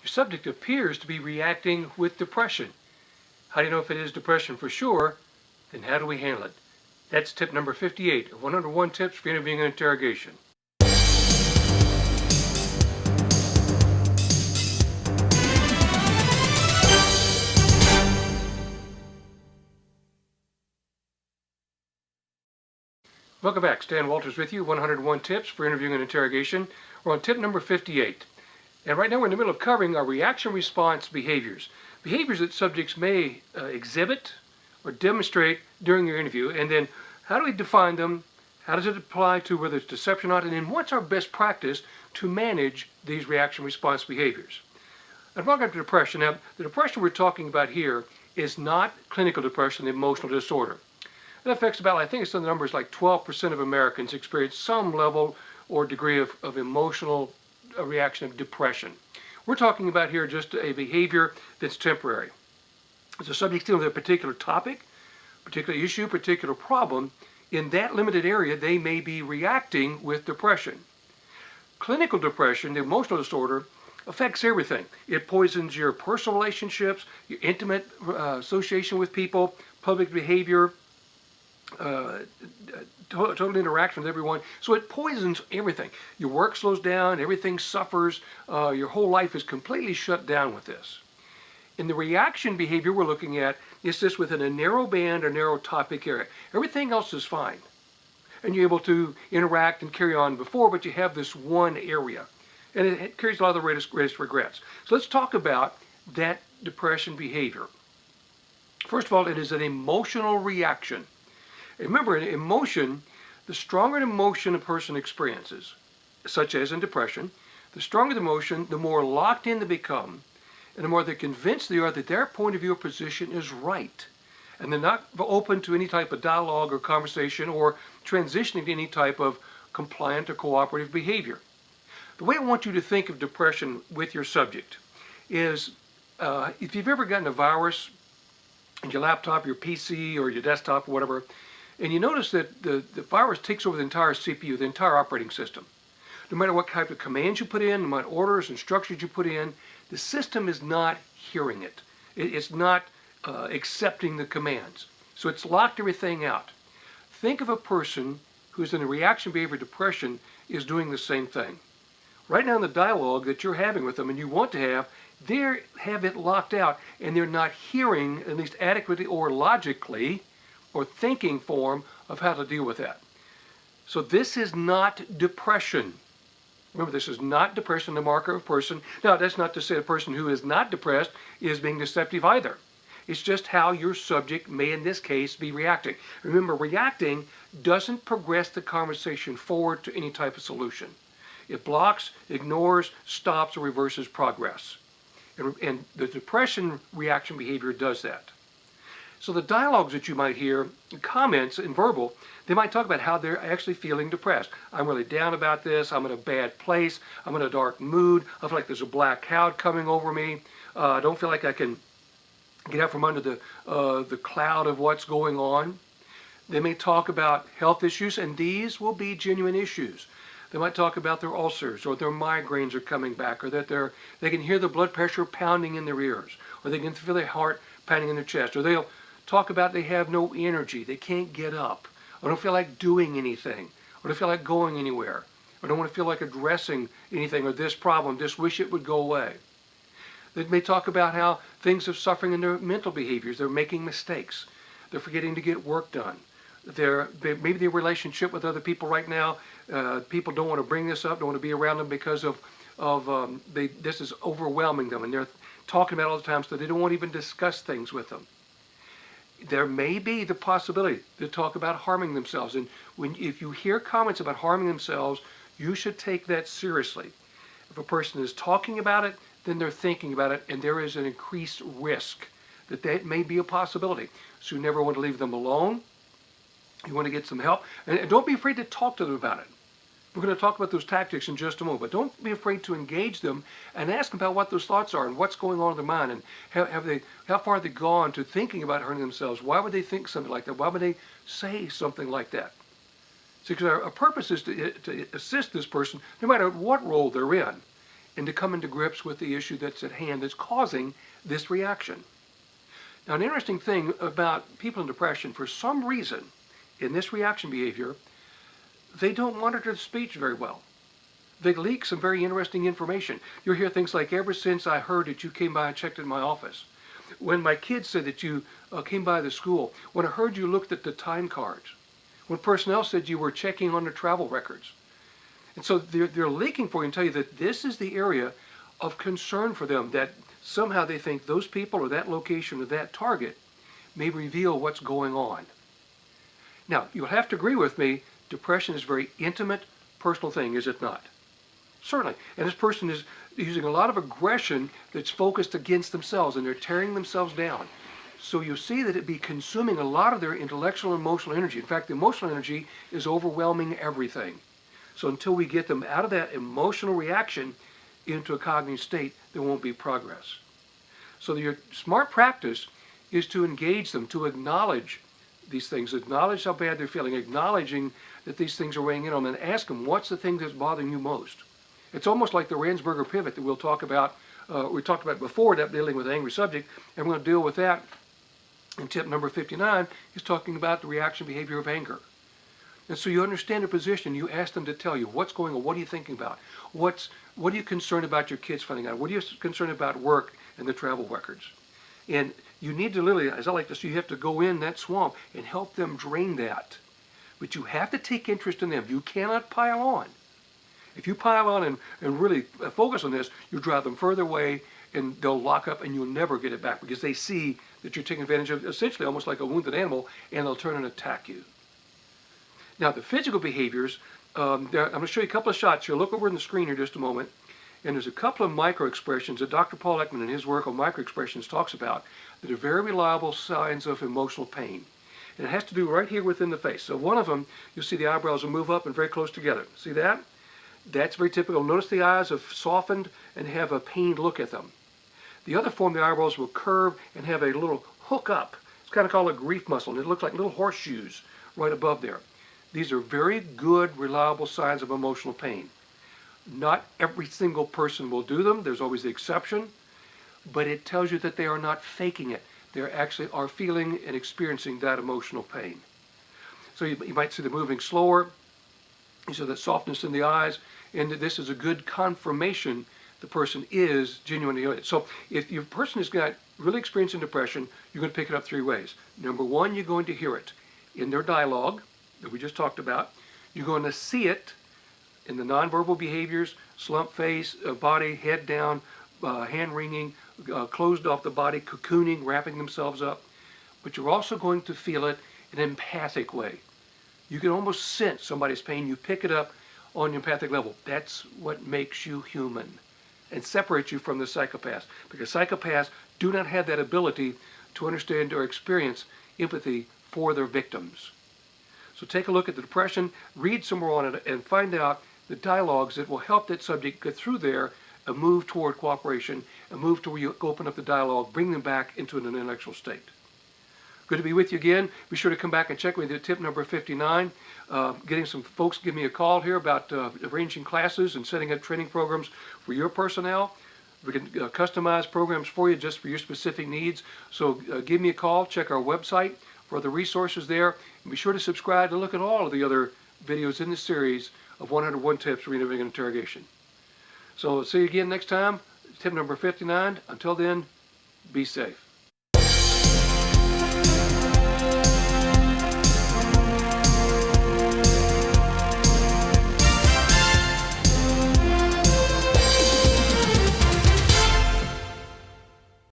Your subject appears to be reacting with depression. How do you know if it is depression for sure? Then how do we handle it? That's tip number 58 of 101 tips for interviewing and interrogation. Welcome back. Stan Walters with you, 101 tips for interviewing and interrogation. We're on tip number 58. And right now we're in the middle of covering our reaction response behaviors. Behaviors that subjects may exhibit or demonstrate during your interview. And then how do we define them? How does it apply to whether it's deception or not? And then what's our best practice to manage these reaction response behaviors? I'm talking about depression. Now, the depression we're talking about here is not clinical depression, the emotional disorder. It affects about, I think it's in the numbers like 12% of Americans experience some level or degree of emotional reaction of depression. We're talking about here just a behavior that's temporary. As a subject dealing with a particular topic, particular issue, particular problem, in that limited area they may be reacting with depression. Clinical depression, the emotional disorder, affects everything. It poisons your personal relationships, your intimate association with people, public behavior, total interaction with everyone. So it poisons everything. Your work slows down, everything suffers, your whole life is completely shut down with this. In the reaction behavior we're looking at, it's just within a narrow band or narrow topic area. Everything else is fine. And you're able to interact and carry on before, but you have this one area. And it carries a lot of the greatest regrets. So let's talk about that depression behavior. First of all, it is an emotional reaction. Remember, in emotion, the stronger the emotion a person experiences, such as in depression, the stronger the emotion, the more locked in they become, and the more they're convinced they are that their point of view or position is right. And they're not open to any type of dialogue or conversation or transitioning to any type of compliant or cooperative behavior. The way I want you to think of depression with your subject is if you've ever gotten a virus in your laptop, your PC, or your desktop, or whatever, and you notice that the virus takes over the entire CPU, the entire operating system. No matter what type of commands you put in, no matter orders, instructions you put in, the system is not hearing it. It's not accepting the commands. So it's locked everything out. Think of a person who's in a reaction behavior depression is doing the same thing. Right now in the dialogue that you're having with them and you want to have, they have it locked out and they're not hearing, at least adequately or logically, or thinking form of how to deal with that. So this is not depression. Remember, this is not depression, the marker of a person. Now, that's not to say a person who is not depressed is being deceptive either. It's just how your subject may, in this case, be reacting. Remember, reacting doesn't progress the conversation forward to any type of solution. It blocks, ignores, stops, or reverses progress. And the depression reaction behavior does that. So the dialogues that you might hear, comments and verbal, they might talk about how they're actually feeling depressed. I'm really down about this. I'm in a bad place. I'm in a dark mood. I feel like there's a black cloud coming over me. I don't feel like I can get out from under the cloud of what's going on. They may talk about health issues, and these will be genuine issues. They might talk about their ulcers, or their migraines are coming back, or that they can hear the blood pressure pounding in their ears, or they can feel their heart pounding in their chest, or they'll talk about they have no energy, they can't get up, or don't feel like doing anything, or don't feel like going anywhere, or don't want to feel like addressing anything, or this problem, just wish it would go away. They may talk about how things are suffering in their mental behaviors. They're making mistakes. They're forgetting to get work done. Maybe their relationship with other people right now, people don't want to bring this up, don't want to be around them because this is overwhelming them, and they're talking about it all the time, so they don't want to even discuss things with them. There may be the possibility to talk about harming themselves, and if you hear comments about harming themselves, you should take that seriously. If a person is talking about it, then they're thinking about it, and there is an increased risk that may be a possibility. So you never want to leave them alone. You want to get some help, and don't be afraid to talk to them about it. We're going to talk about those tactics in just a moment, but don't be afraid to engage them and ask them about what those thoughts are and what's going on in their mind, and how far have they gone to thinking about hurting themselves. Why would they think something like that? Why would they say something like that? So, because our purpose is to assist this person no matter what role they're in. and to come into grips with the issue that's at hand that's causing this reaction. Now, an interesting thing about people in depression, for some reason, in this reaction behavior, they don't monitor the speech very well. They leak some very interesting information. You'll hear things like, ever since I heard that you came by and checked in my office. When my kids said that you came by the school. When I heard you looked at the time cards. When personnel said you were checking on the travel records. And so they're leaking for you and tell you that this is the area of concern for them, that somehow they think those people or that location or that target may reveal what's going on. Now, you'll have to agree with me, depression is a very intimate, personal thing, is it not? Certainly. And this person is using a lot of aggression that's focused against themselves, and they're tearing themselves down. So you see that it be consuming a lot of their intellectual and emotional energy. In fact, the emotional energy is overwhelming everything. So until we get them out of that emotional reaction into a cognitive state, there won't be progress. So your smart practice is to engage them, to acknowledge these things, acknowledge how bad they're feeling, acknowledging that these things are weighing in on them, and ask them, what's the thing that's bothering you most? It's almost like the Ransberger pivot that we'll talk about. We talked about before, that dealing with an angry subject, and we're going to deal with that. And tip number 59 is talking about the reaction behavior of anger. And so you understand their position. You ask them to tell you what's going on. What are you thinking about? What are you concerned about your kids finding out? What are you concerned about work and the travel records? And you need to literally, as I like to say, you have to go in that swamp and help them drain that. But you have to take interest in them. You cannot pile on. If you pile on and really focus on this, you drive them further away and they'll lock up and you'll never get it back because they see that you're taking advantage of, essentially almost like a wounded animal, and they'll turn and attack you. Now, the physical behaviors, I'm going to show you a couple of shots here. Look over in the screen here just a moment. And there's a couple of micro-expressions that Dr. Paul Ekman in his work on micro-expressions talks about that are very reliable signs of emotional pain. And it has to do right here within the face. So one of them, you'll see the eyebrows will move up and very close together. See that? That's very typical. Notice the eyes have softened and have a pained look at them. The other form, the eyebrows will curve and have a little hook up. It's kind of called a grief muscle, and it looks like little horseshoes right above there. These are very good, reliable signs of emotional pain. Not every single person will do them. There's always the exception. But it tells you that they are not faking it. They actually are feeling and experiencing that emotional pain. So you might see them moving slower. You see that softness in the eyes. And this is a good confirmation the person is genuinely ill. So if your person is really experiencing depression, you're going to pick it up three ways. Number one, you're going to hear it in their dialogue that we just talked about. You're going to see it in the nonverbal behaviors, slump face, body, head down, hand wringing, closed off the body, cocooning, wrapping themselves up. But you're also going to feel it in an empathic way. You can almost sense somebody's pain. You pick it up on the empathic level. That's what makes you human and separates you from the psychopaths. Because psychopaths do not have that ability to understand or experience empathy for their victims. So take a look at the depression, read some more on it, and find out the dialogues that will help that subject get through there and move toward cooperation and move to where you open up the dialogue, bring them back into an intellectual state. Good to be with you again. Be sure to come back and check with you at tip number 59. Getting some folks give me a call here about arranging classes and setting up training programs for your personnel. We can customize programs for you just for your specific needs. So give me a call. Check our website for the resources there. And be sure to subscribe to look at all of the other videos in this series of 101 Tips for Reinventing Interrogation. So see you again next time. Tip number 59. Until then, be safe.